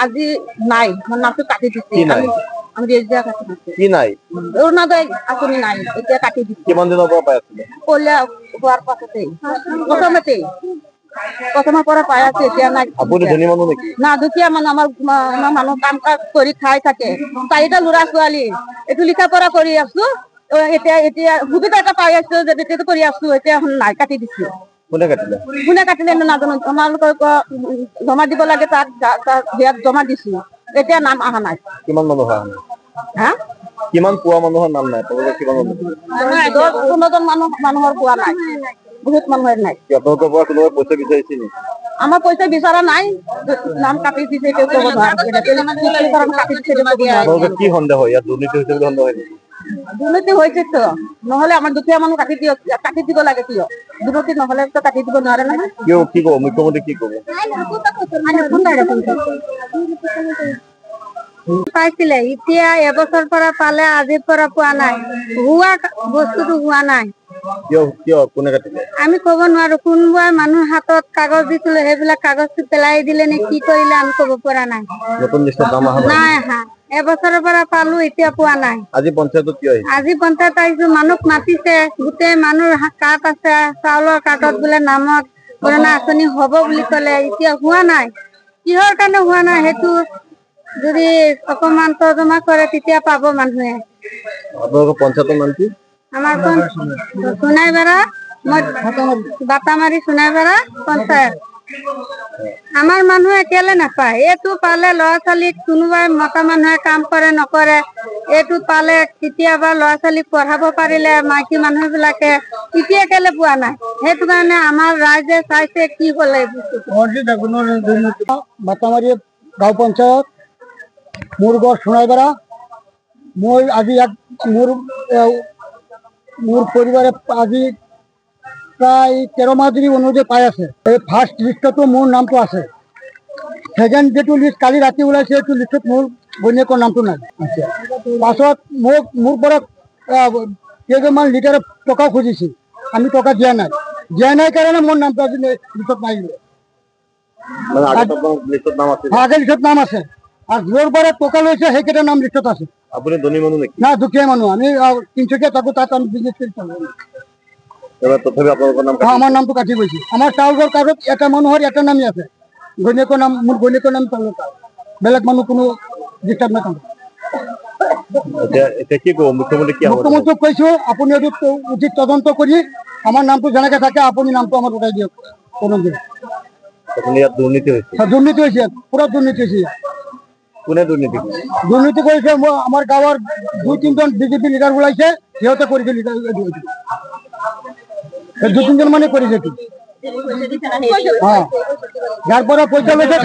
আজি নাই আমার নামটো কাটি দিছে আমি রেজিয়া কাটি দিছে কি নাই অরুণোদয় আসনি নাই এটা কাটি দিছে কিমান দিনৰ পৰা পাই আছিলে কল্যা হওয়ার পাছতেই প্রথমে পরে পাই আছে এতিয়া নাই আপুনি ধনী মানুহ নেকি না দুখীয়া মানুহ আমার মানুহ কাম কাজ কৰি খাই থাকে 4টা ল'ৰা ছোৱালী এটু লিখা পড়া কৰি আছো এতিয়া এতিয়া সুবিধা এটা পাই আছো যে এটো কৰি আছো এতিয়া নাই কাটি দিছে কোনে কাটিলে নাজানো তোমালোকৰ জমা দিব লাগে তাত বিয়াত জমা দিছো এতিয়া নাম আহা নাই কিমান মানুহ হয় হা কিমান পোৱা মানুহৰ নাম নাই আপোনালোকৰ কিমান মানুহ 15জন মানুহৰ পোৱা নাই বহুত মানুহৰ নাই আপোনালোকৰ পৰা কোনোবাই পইচা বিচাৰিছে নেকি আমার পয়সা বিচারা নাই নাম কাটি দিছে কেউ কেউ কাটি দিছে কি সন্দেহ হয় ইয়াত দুর্নীতি হয়েছে বলে সন্দেহ হয় নেকি দুর্নীতি হয়েছে তো নহলে আমার দুখীয়া মানুষ কাটি দিব লাগে কিয় দুর্নীতি নহলে তো কাটি দিব নোৱাৰে না কিয় কি কব মুখ্যমন্ত্ৰী কি কব পাইছিলে এতিয়া এবছৰ পৰা পালে আজিৰ পৰা পোৱা নাই হোৱা বস্তুটো হোৱা নাই কোনে কাটিলে আমি কব নোৱাৰো কোনবা মানুহ হাতত কাগজ দিছিলে সেইবিলাক কাগজটো পেলাই দিলে নে কি কৰিলে আমি কব পৰা নাই নতুন লিষ্টত নাম অহা নাই আহা এবছৰৰ পৰা পালো এতিয়া পোৱা নাই আজি পঞ্চায়তত কি আহিছে আজি পঞ্চায়ত আহিছো মানুহ মাতিছে গোটেই মানুহ কাৰ্ড আছে চাউলৰ কাৰ্ডত বোলে নামত কৰনা আঁচনি হব বুলি কলে এতিয়া হোৱা নাই কিহৰ কাৰণে হোৱা নাই সেইটো যদি অকমান তৰ্জমা কৰে তেতিয়া পাব মানুহে আপোনালোকৰ পঞ্চায়তৰ নাম কি আমাৰ সোনাইবেড়া বাতামাৰি সোনাইবেড়া পঞ্চায়েত আমাৰ মানুহে কেলে নাপায় এইটো পালে ল'ৰা ছোৱালীক কোনোবাই মতা মানুহে কাম কৰে নকৰে এইটো পালে কেতিয়াবা ল'ৰা ছোৱালীক পঢ়াব পাৰিলে মাইকী মানুহ বিলাকে এতিয়া কেলে পোৱা নাই সেইটো কাৰণে আমাৰ ৰাইজে চাইছে কি হলে বাতামাৰি গাঁও পঞ্চায়ত মোৰ ঘৰ সোনাইবেড়া মই আজি মোৰ পৰিবাৰে আজি প্ৰায় 13 মাহ ধৰি অনুযায়ী পাই আছে এই ফাৰ্ষ্ট লিষ্টতো মোৰ নামটো আছে সেকেন্ড যেটো লিষ্ট কালি ৰাতি ওলাইছে এইটো লিষ্টত মোৰ ঘৈণীয়েকৰ নামটো নাই পাছত মোৰ পৰা কেইজনমান লিটাৰ টকা খুজিছে আমি টকা দিয়া নাই কাৰণে মোৰ নামটো আজি লিষ্টত নাই আগৰ লিষ্টত নাম আছে আর যোর পরে টোকা লৈছে সেইকেইটা নাম লিষ্টত আছে আপুনি ধনী মানুহ নেকি না দুখীয়া মানুহ আমি তিনচুকীয়া থাকো তাত আমি বিজনেস কৰি থাকো তথাপি আপোনালোকৰ নাম আমাৰ নামটো কাটি গৈছে আমাৰ চাউলৰ কাৰ্ডত এটা মানুহৰ এটা নামই আছে ঘৈণীয়েকৰ নাম মোৰ ঘৈণীয়েকৰ নাম চাউলৰ কাৰ্ড বেলেগ মানুহ কোনো ডিষ্টাৰ্ব নকৰে এতিয়া কি কব মুখ্যমন্ত্ৰীক কৈছো আপুনি এইটো উচিত তদন্ত কৰি আমার নামটো যেনেকে থাকে আপুনি নামটো আমার উঠাই দিয়ক কোনো দিন ইয়াত দুর্নীতি হয়েছে পুরা দুর্নীতি হয়েছে কোনে দুর্নীতি কৰিছে আমাৰ গাঁৱৰ 2-3জন বিজেপি লিডাৰ ওলাইছে সিহঁতে কৰিছে এই 2-3জন মানে কৰিছে যাৰ পৰা পইচা লৈছে